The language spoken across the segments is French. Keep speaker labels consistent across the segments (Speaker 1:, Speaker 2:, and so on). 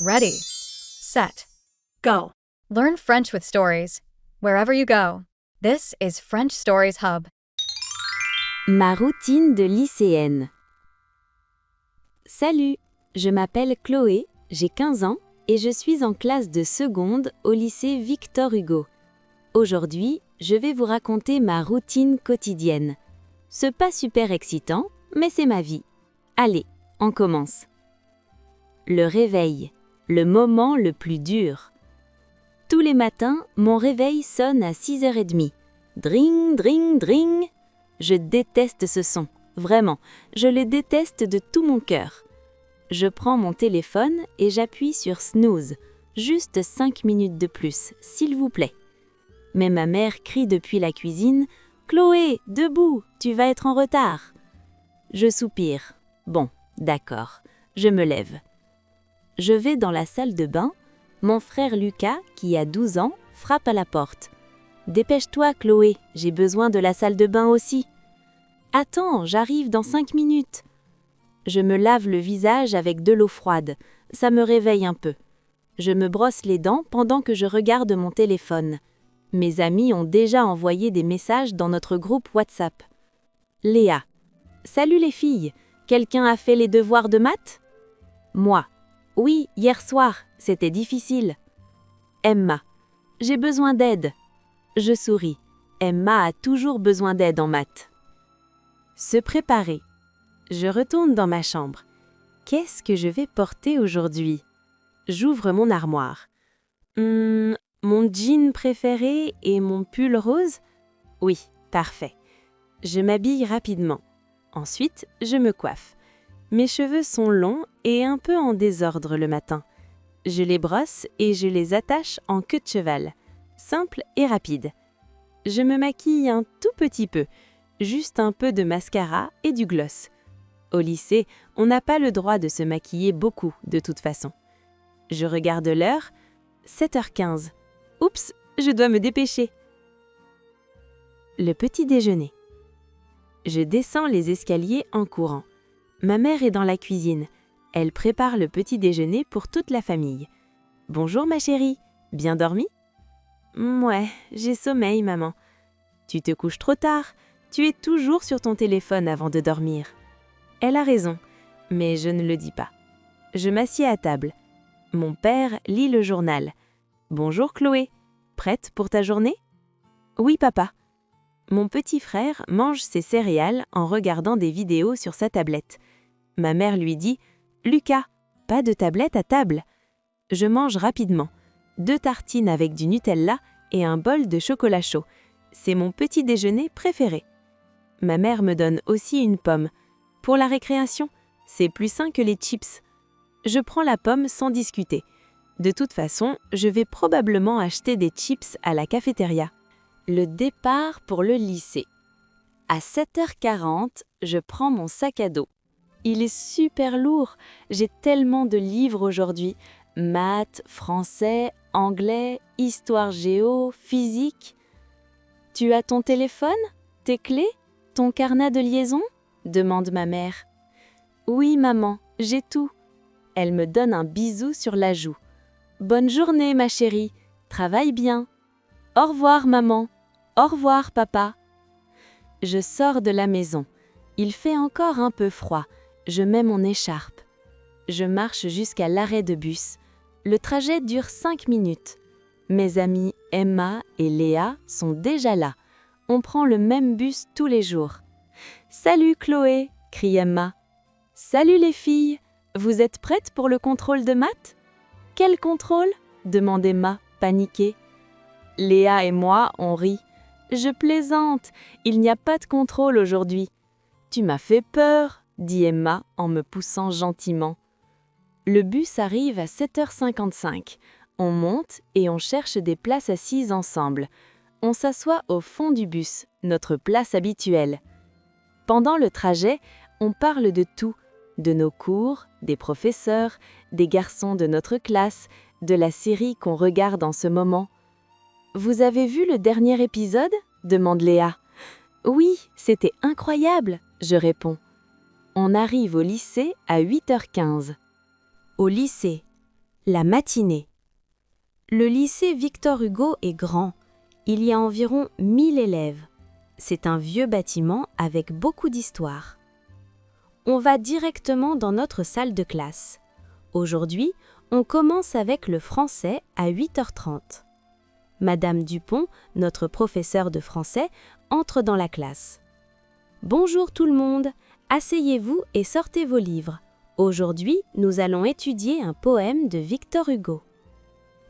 Speaker 1: Ready, set,
Speaker 2: Go.
Speaker 1: learn French with stories, wherever you go. This is French Stories Hub.
Speaker 3: Ma routine de lycéenne. Salut, je m'appelle Chloé, j'ai 15 ans et je suis en classe de seconde au lycée Victor Hugo. Aujourd'hui, je vais vous raconter ma routine quotidienne. C'est pas super excitant, mais c'est ma vie. Allez, on commence. Le réveil, le moment le plus dur. Tous les matins, mon réveil sonne à 6h30. Dring, dring, dring. Je déteste ce son, vraiment, je le déteste de tout mon cœur. Je prends mon téléphone et j'appuie sur snooze, juste 5 minutes de plus, s'il vous plaît. Mais ma mère crie depuis la cuisine « Chloé, debout, tu vas être en retard !» Je soupire. Bon, d'accord, je me lève. Je vais dans la salle de bain. Mon frère Lucas, qui a 12 ans, frappe à la porte. « Dépêche-toi, Chloé, j'ai besoin de la salle de bain aussi. »« Attends, j'arrive dans 5 minutes. » Je me lave le visage avec de l'eau froide. Ça me réveille un peu. Je me brosse les dents pendant que je regarde mon téléphone. Mes amis ont déjà envoyé des messages dans notre groupe WhatsApp. Léa. Salut les filles, quelqu'un a fait les devoirs de maths? Moi. Oui, hier soir, c'était difficile. Emma. J'ai besoin d'aide. Je souris. Emma a toujours besoin d'aide en maths. Se préparer. Je retourne dans ma chambre. Qu'est-ce que je vais porter aujourd'hui? J'ouvre mon armoire. Mon jean préféré et mon pull rose? Oui, parfait. Je m'habille rapidement. Ensuite, je me coiffe. Mes cheveux sont longs et un peu en désordre le matin. Je les brosse et je les attache en queue de cheval. Simple et rapide. Je me maquille un tout petit peu, juste un peu de mascara et du gloss. Au lycée, on n'a pas le droit de se maquiller beaucoup de toute façon. Je regarde l'heure, 7h15. Oups, je dois me dépêcher. Le petit déjeuner. Je descends les escaliers en courant. Ma mère est dans la cuisine. Elle prépare le petit déjeuner pour toute la famille. Bonjour ma chérie, bien dormi? Ouais, j'ai sommeil maman. Tu te couches trop tard, tu es toujours sur ton téléphone avant de dormir. Elle a raison, mais je ne le dis pas. Je m'assieds à table. Mon père lit le journal. Bonjour Chloé, prête pour ta journée? Oui papa. Mon petit frère mange ses céréales en regardant des vidéos sur sa tablette. Ma mère lui dit « Lucas, pas de tablette à table !» Je mange rapidement. 2 tartines avec du Nutella et un bol de chocolat chaud. C'est mon petit déjeuner préféré. Ma mère me donne aussi une pomme. Pour la récréation, c'est plus sain que les chips. Je prends la pomme sans discuter. De toute façon, je vais probablement acheter des chips à la cafétéria. Le départ pour le lycée. À 7h40, je prends mon sac à dos. Il est super lourd. J'ai tellement de livres aujourd'hui. Maths, français, anglais, histoire géo, physique. Tu as ton téléphone, tes clés, ton carnet de liaison? Demande ma mère. Oui maman, j'ai tout. Elle me donne un bisou sur la joue. Bonne journée ma chérie, travaille bien. Au revoir maman, au revoir papa. Je sors de la maison. Il fait encore un peu froid. Je mets mon écharpe. Je marche jusqu'à l'arrêt de bus. Le trajet dure 5 minutes. Mes amies Emma et Léa sont déjà là. On prend le même bus tous les jours. « Salut Chloé !» crie Emma. « Salut les filles, vous êtes prêtes pour le contrôle de maths ?»« Quel contrôle ?» demande Emma, paniquée. Léa et moi, on rit. « Je plaisante, il n'y a pas de contrôle aujourd'hui. »« Tu m'as fait peur !» dit Emma en me poussant gentiment. Le bus arrive à 7h55. On monte et on cherche des places assises ensemble. On s'assoit au fond du bus, notre place habituelle. Pendant le trajet, on parle de tout, de nos cours, des professeurs, des garçons de notre classe, de la série qu'on regarde en ce moment. « Vous avez vu le dernier épisode ?» demande Léa. « Oui, c'était incroyable !» je réponds. On arrive au lycée à 8h15. Au lycée. La matinée. Le lycée Victor Hugo est grand. Il y a environ 1000 élèves. C'est un vieux bâtiment avec beaucoup d'histoire. On va directement dans notre salle de classe. Aujourd'hui, on commence avec le français à 8h30. Madame Dupont, notre professeure de français, entre dans la classe. Bonjour tout le monde, asseyez-vous et sortez vos livres. Aujourd'hui, nous allons étudier un poème de Victor Hugo.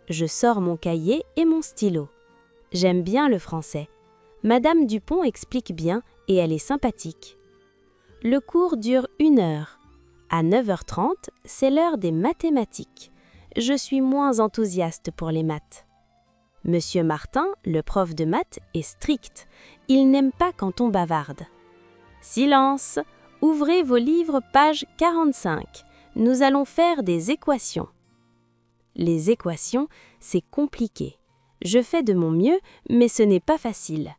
Speaker 3: Je sors mon cahier et mon stylo. J'aime bien le français. Madame Dupont explique bien et elle est sympathique. Le cours dure 1 heure. À 9h30, c'est l'heure des mathématiques. Je suis moins enthousiaste pour les maths. Monsieur Martin, le prof de maths, est strict. Il n'aime pas quand on bavarde. Silence! Ouvrez vos livres, page 45. Nous allons faire des équations. Les équations, c'est compliqué. Je fais de mon mieux, mais ce n'est pas facile.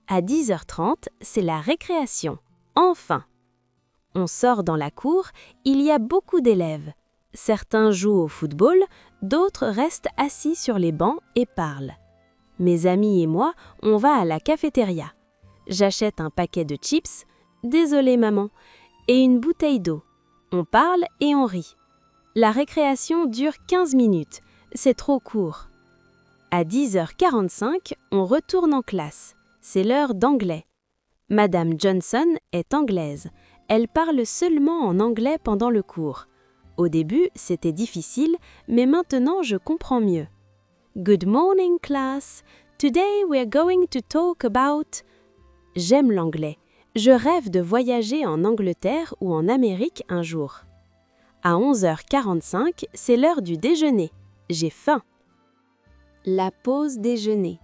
Speaker 3: À 10h30, c'est la récréation. Enfin! On sort dans la cour, il y a beaucoup d'élèves. Certains jouent au football, d'autres restent assis sur les bancs et parlent. Mes amis et moi, on va à la cafétéria. J'achète un paquet de chips, désolée maman, et une bouteille d'eau. On parle et on rit. La récréation dure 15 minutes, c'est trop court. À 10h45, on retourne en classe. C'est l'heure d'anglais. Madame Johnson est anglaise. Elle parle seulement en anglais pendant le cours. Au début, c'était difficile, mais maintenant je comprends mieux. Good morning, class. Today we're going to talk about... J'aime l'anglais. Je rêve de voyager en Angleterre ou en Amérique un jour. À 11h45, c'est l'heure du déjeuner. J'ai faim. La pause déjeuner.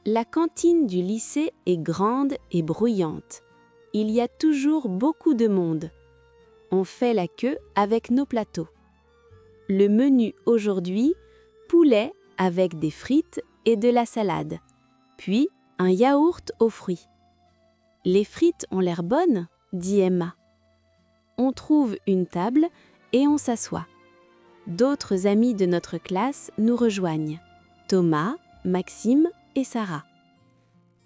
Speaker 3: La cantine du lycée est grande et bruyante. Il y a toujours beaucoup de monde. On fait la queue avec nos plateaux. Le menu aujourd'hui, poulet avec des frites et de la salade, puis un yaourt aux fruits. Les frites ont l'air bonnes, dit Emma. On trouve une table et on s'assoit. D'autres amis de notre classe nous rejoignent. Thomas, Maxime et Sarah.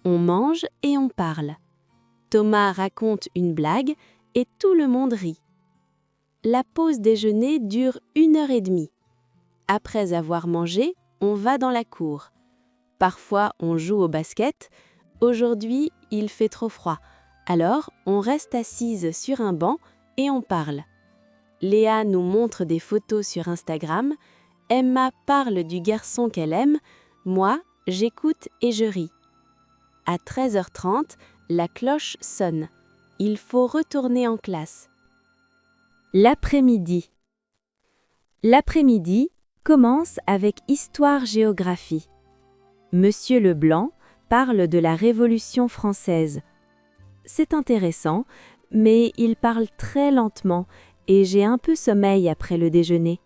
Speaker 3: On mange et on parle. Thomas raconte une blague et tout le monde rit. La pause déjeuner dure 1h30. Après avoir mangé, on va dans la cour. Parfois, on joue au basket. Aujourd'hui, il fait trop froid. Alors, on reste assise sur un banc et on parle. Léa nous montre des photos sur Instagram. Emma parle du garçon qu'elle aime. Moi, j'écoute et je ris. À 13h30, la cloche sonne. Il faut retourner en classe. L'après-midi. L'après-midi commence avec histoire-géographie. Monsieur Leblanc parle de la Révolution française. C'est intéressant, mais il parle très lentement et j'ai un peu sommeil après le déjeuner.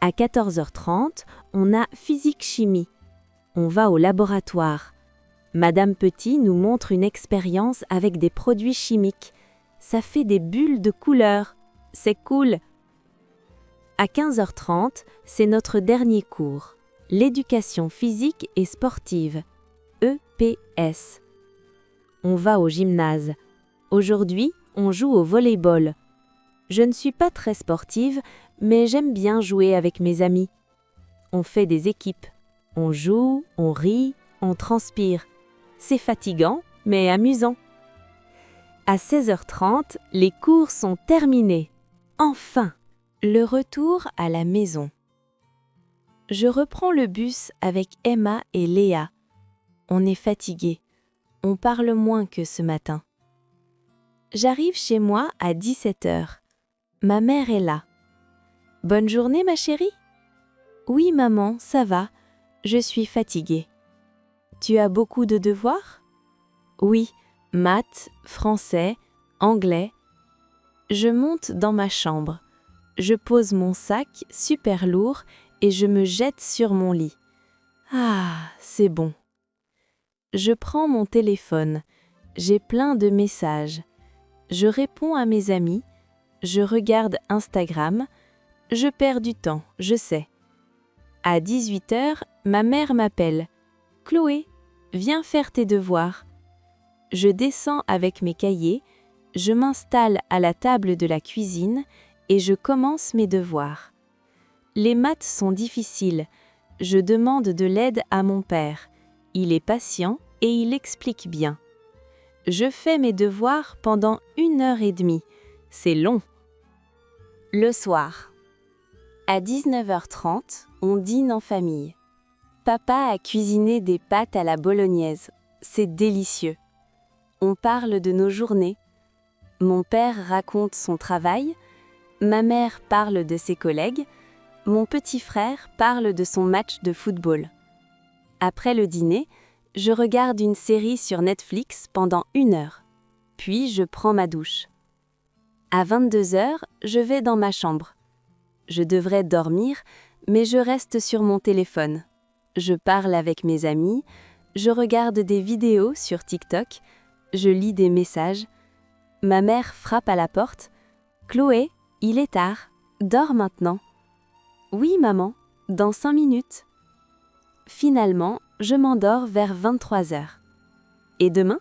Speaker 3: À 14h30, on a physique-chimie. On va au laboratoire. Madame Petit nous montre une expérience avec des produits chimiques. Ça fait des bulles de couleurs. C'est cool. À 15h30, c'est notre dernier cours, l'éducation physique et sportive, EPS. On va au gymnase. Aujourd'hui, on joue au volley-ball. Je ne suis pas très sportive, mais j'aime bien jouer avec mes amis. On fait des équipes. On joue, on rit, on transpire. C'est fatigant, mais amusant. À 16h30, les cours sont terminés. Enfin, le retour à la maison. Je reprends le bus avec Emma et Léa. On est fatigués. On parle moins que ce matin. J'arrive chez moi à 17h. Ma mère est là. Bonne journée, ma chérie? Oui, maman, ça va. Je suis fatiguée. Tu as beaucoup de devoirs? Oui, maths, français, anglais. Je monte dans ma chambre. Je pose mon sac super lourd et je me jette sur mon lit. Ah, c'est bon. Je prends mon téléphone. J'ai plein de messages. Je réponds à mes amis. Je regarde Instagram. Je perds du temps, je sais. À 18h, ma mère m'appelle. Chloé, viens faire tes devoirs. Je descends avec mes cahiers, je m'installe à la table de la cuisine et je commence mes devoirs. Les maths sont difficiles. Je demande de l'aide à mon père. Il est patient et il explique bien. Je fais mes devoirs pendant 1h30. C'est long. Le soir. À 19h30, on dîne en famille. Papa a cuisiné des pâtes à la bolognaise. C'est délicieux. On parle de nos journées. Mon père raconte son travail. Ma mère parle de ses collègues. Mon petit frère parle de son match de football. Après le dîner, je regarde une série sur Netflix pendant 1 heure. Puis je prends ma douche. À 22h, je vais dans ma chambre. Je devrais dormir, mais je reste sur mon téléphone. Je parle avec mes amis, je regarde des vidéos sur TikTok, je lis des messages. Ma mère frappe à la porte. « Chloé, il est tard, dors maintenant. »« Oui, maman, dans 5 minutes. » Finalement, je m'endors vers 23h. Et demain ?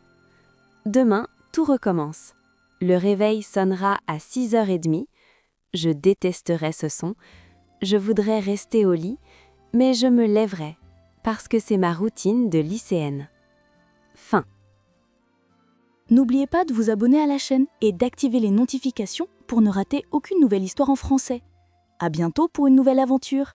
Speaker 3: Demain, tout recommence. Le réveil sonnera à 6h30. Je détesterai ce son. Je voudrais rester au lit, mais je me lèverai, parce que c'est ma routine de lycéenne. Fin.
Speaker 2: N'oubliez pas de vous abonner à la chaîne et d'activer les notifications pour ne rater aucune nouvelle histoire en français. À bientôt pour une nouvelle aventure.